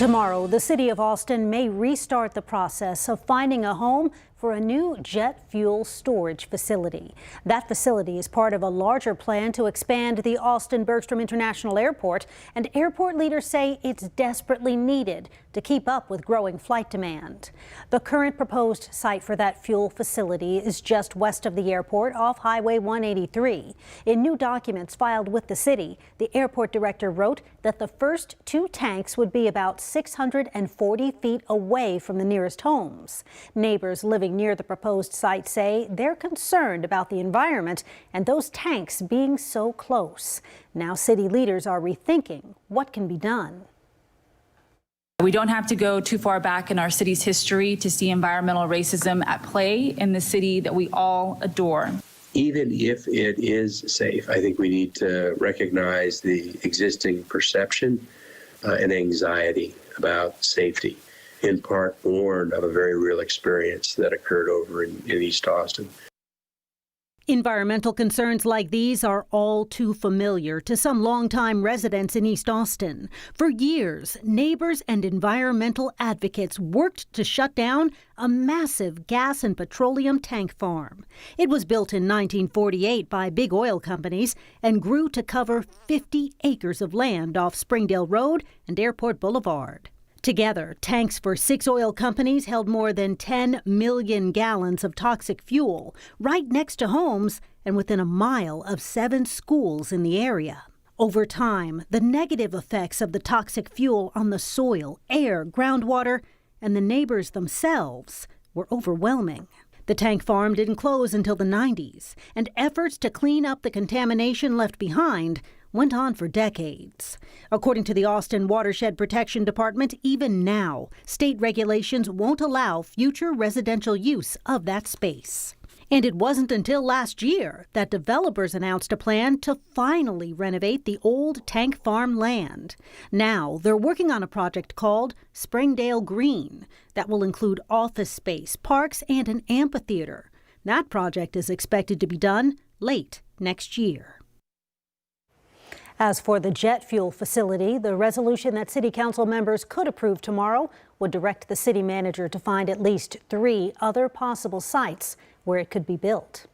Tomorrow, the city of Austin may restart the process of finding a home for a new jet fuel storage facility. That facility is part of a larger plan to expand the Austin-Bergstrom International Airport, and airport leaders say it's desperately needed to keep up with growing flight demand. The current proposed site for that fuel facility is just west of the airport off Highway 183. In new documents filed with the city, the airport director wrote that the first 2 tanks would be about 640 feet away from the nearest homes. Neighbors living near the proposed site say they're concerned about the environment and those tanks being so close. Now city leaders are rethinking what can be done. We don't have to go too far back in our city's history to see environmental racism at play in the city that we all adore. Even if it is safe, I think we need to recognize the existing perception and anxiety about safety, in part born of a very real experience that occurred over in East Austin. Environmental concerns like these are all too familiar to some longtime residents in East Austin. For years, neighbors and environmental advocates worked to shut down a massive gas and petroleum tank farm. It was built in 1948 by big oil companies and grew to cover 50 acres of land off Springdale Road and Airport Boulevard. Together, tanks for 6 oil companies held more than 10 million gallons of toxic fuel right next to homes and within a mile of 7 schools in the area. Over time, the negative effects of the toxic fuel on the soil, air, groundwater, and the neighbors themselves were overwhelming. The tank farm didn't close until the 90s, and efforts to clean up the contamination left behind went on for decades. According to the Austin Watershed Protection Department, even now, state regulations won't allow future residential use of that space. And it wasn't until last year that developers announced a plan to finally renovate the old tank farm land. Now they're working on a project called Springdale Green that will include office space, parks, and an amphitheater. That project is expected to be done late next year. As for the jet fuel facility, the resolution that city council members could approve tomorrow would direct the city manager to find at least 3 other possible sites where it could be built.